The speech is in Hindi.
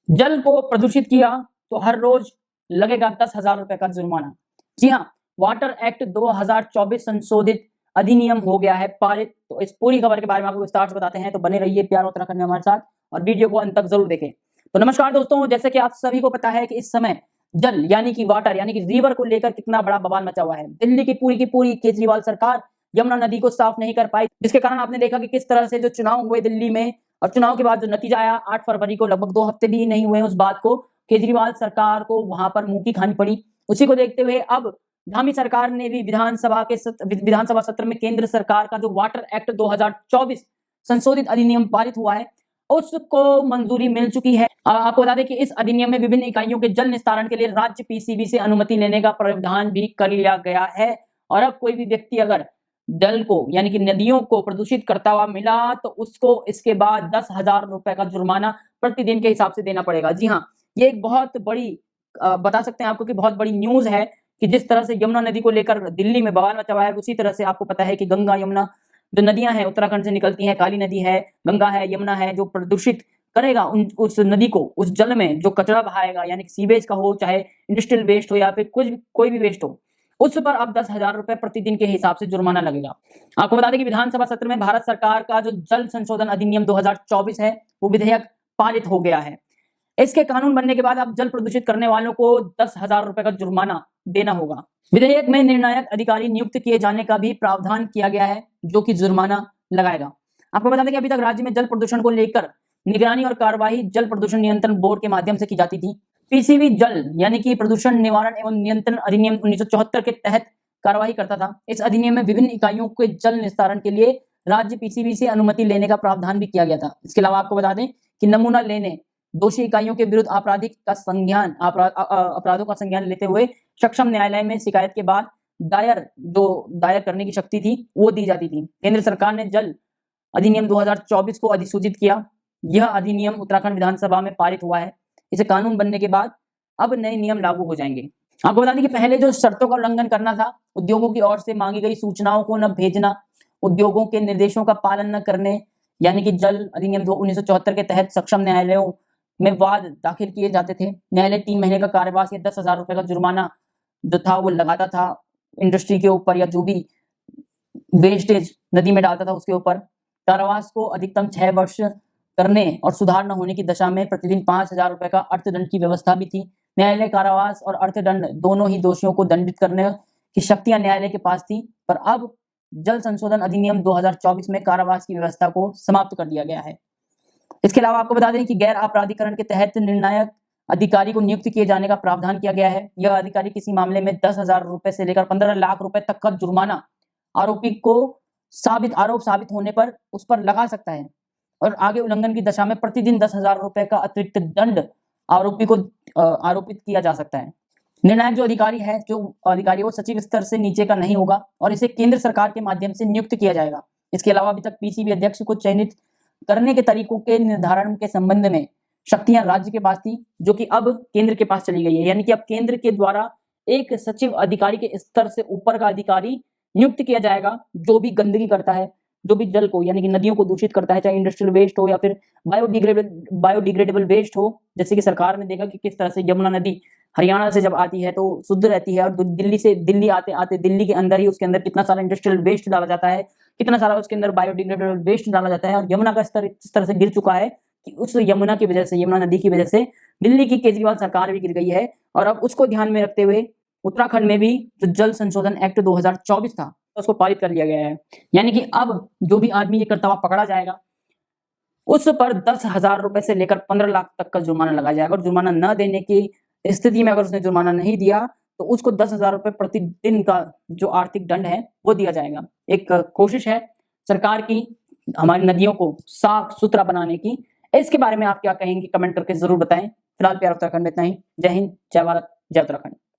जल को प्रदूषित किया तो हर रोज लगेगा 10,000 रुपए का जुर्माना। जी हाँ, वाटर एक्ट 2024 संशोधित अधिनियम हो गया है पारित। तो इस पूरी खबर के बारे में आपको विस्तार से बताते हैं, तो बने रहिए प्यार उत्तराखंड में हमारे साथ और वीडियो को अंत तक जरूर देखें। तो नमस्कार दोस्तों, जैसे कि आप सभी को पता है कि इस समय जल यानी कि वाटर यानी कि रिवर को लेकर कितना बड़ा बवाल मचा हुआ है। दिल्ली की पूरी केजरीवाल सरकार यमुना नदी को साफ नहीं कर पाई, जिसके कारण आपने देखा कि किस तरह से जो चुनाव हुए दिल्ली में और चुनाव के बाद जो नतीजा आया 8 फरवरी को, लगभग 2 हफ्ते भी नहीं हुए उस बात को, केजरीवाल सरकार को वहां पर मुंह की खानी पड़ी। उसी को देखते हुए अब धामी सरकार ने भी विधानसभा सत्र में केंद्र सरकार का जो वाटर एक्ट 2024 संशोधित अधिनियम पारित हुआ है उसको मंजूरी मिल चुकी है। आपको बता दें कि इस अधिनियम में विभिन्न इकाइयों के जल निस्तारण के लिए राज्य पीसीबी से अनुमति लेने का प्रावधान भी कर लिया गया है। और अब कोई भी व्यक्ति अगर जल को यानी कि नदियों को प्रदूषित करता हुआ मिला तो उसको इसके बाद 10,000 रुपए का जुर्माना प्रतिदिन के हिसाब से देना पड़ेगा। जी हाँ, ये एक बहुत बड़ी बता सकते हैं आपको कि बहुत बड़ी न्यूज है कि जिस तरह से यमुना नदी को लेकर दिल्ली में बवाल मचा हुआ है, उसी तरह से आपको पता है कि गंगा यमुना जो नदियां हैं उत्तराखंड से निकलती हैं, काली नदी है, गंगा है, यमुना है, जो प्रदूषित करेगा उस नदी को, उस जल में जो कचरा बहाएगा यानी कि सीवेज का हो, चाहे इंडस्ट्रियल वेस्ट हो या फिर कुछ कोई भी वेस्ट हो, उस पर अब 10,000 रुपए प्रतिदिन के हिसाब से जुर्माना लगेगा। आपको बता दें कि विधानसभा सत्र में भारत सरकार का जो जल संशोधन अधिनियम 2024 है वो विधेयक पारित हो गया है। इसके कानून बनने के बाद अब जल प्रदूषित करने वालों को 10,000 रुपए का जुर्माना देना होगा। विधेयक में निर्णायक अधिकारी नियुक्त किए जाने का भी प्रावधान किया गया है जो कि जुर्माना लगाएगा। आपको बता दें कि अभी तक राज्य में जल प्रदूषण को लेकर निगरानी और कार्यवाही जल प्रदूषण नियंत्रण बोर्ड के माध्यम से की जाती थी। पीसीबी जल यानी कि प्रदूषण निवारण एवं नियंत्रण अधिनियम 1974 के तहत कार्यवाही करता था। इस अधिनियम में विभिन्न इकाइयों के जल निस्तारण के लिए राज्य पीसीबी से अनुमति लेने का प्रावधान भी किया गया था। इसके अलावा आपको बता दें कि नमूना लेने, दोषी इकाइयों के विरुद्ध अपराधों का संज्ञान लेते हुए सक्षम न्यायालय में शिकायत के बाद दायर करने की शक्ति थी वो दी जाती थी। केंद्र सरकार ने जल अधिनियम 2024 को अधिसूचित किया। यह अधिनियम उत्तराखंड विधानसभा में पारित हुआ है। इसे कानून बनने के बाद अब नए नियम लागू हो जाएंगे। आपको बता दें कि पहले जो शर्तों का उल्लंघन करना था, उद्योगों की ओर से मांगी गई सूचनाओं को न भेजना, उद्योगों के निर्देशों का पालन न करने, यानी कि जल अधिनियम 1974 के तहत सक्षम न्यायालयों में वाद दाखिल किए जाते थे। न्यायालय 3 महीने का कारावास या 10,000 रुपए का जुर्माना जो था वो लगाता था इंडस्ट्री के ऊपर या जो भी वेस्टेज नदी में डालता था उसके ऊपर। कारावास को अधिकतम 6 वर्ष करने और सुधार न होने की दशा में प्रतिदिन 5,000 रुपए का अर्थदंड की व्यवस्था भी थी। न्यायालय कारावास और अर्थदंड दोनों ही दोषियों को दंडित करने की शक्तियां न्यायालय के पास थी, पर अब जल संशोधन अधिनियम 2024 में कारावास की व्यवस्था को समाप्त कर दिया गया है। इसके अलावा आपको बता दें कि गैर अपराधीकरण के तहत निर्णायक अधिकारी को नियुक्त किए जाने का प्रावधान किया गया है। यह अधिकारी किसी मामले में 10,000 रुपए से लेकर 15 लाख रुपए तक का जुर्माना आरोपी को आरोप साबित होने पर उस पर लगा सकता है और आगे उल्लंघन की दशा में प्रतिदिन 10,000 रुपए का अतिरिक्त दंड आरोपी को आरोपित किया जा सकता है। निर्णायक जो अधिकारी वो सचिव स्तर से नीचे का नहीं होगा और इसे केंद्र सरकार के माध्यम से नियुक्त किया जाएगा। इसके अलावा अभी तक पीसीबी अध्यक्ष को चयनित करने के तरीकों के निर्धारण के संबंध में शक्तियां राज्य के पास थी, जो कि अब केंद्र के पास चली गई है। यानी कि अब केंद्र के द्वारा एक सचिव अधिकारी के स्तर से ऊपर का अधिकारी नियुक्त किया जाएगा जो भी गंदगी करता है, जो भी जल को यानी कि नदियों को दूषित करता है, चाहे इंडस्ट्रियल वेस्ट हो या फिर बायोडिग्रेडेबल वेस्ट हो। जैसे कि सरकार ने देखा कि किस तरह से यमुना नदी हरियाणा से जब आती है तो शुद्ध रहती है और दिल्ली आते आते दिल्ली के अंदर ही उसके अंदर कितना सारा इंडस्ट्रियल वेस्ट डाला जाता है, कितना सारा उसके अंदर बायोडिग्रेडेबल वेस्ट डाला जाता है। और यमुना का स्तर इस तरह से गिर चुका है कि उस यमुना की वजह से, यमुना नदी की वजह से दिल्ली की केजरीवाल सरकार भी गिर गई है। और अब उसको ध्यान में रखते हुए उत्तराखंड में भी जो जल संशोधन एक्ट 2024 था उसको पारित कर लिया गया है। यानी कि अब जो भी आदमी ये करता हुआ पकड़ा जाएगा उस पर 10,000 रुपए से लेकर 15 लाख तक का जुर्माना लगाया जाएगा। और जुर्माना न देने की स्थिति में अगर उसने जुर्माना नहीं दिया तो उसको 10,000 रुपए प्रतिदिन का जो आर्थिक दंड है वो दिया जाएगा। एक कोशिश है सरकार की हमारी नदियों को साफ सुथरा बनाने की। इसके बारे में आप क्या कहेंगे कमेंट करके जरूर बताएं। फिलहाल प्यार उत्तराखंड में इतना ही। जय हिंद, जय भारत, जय उत्तराखंड।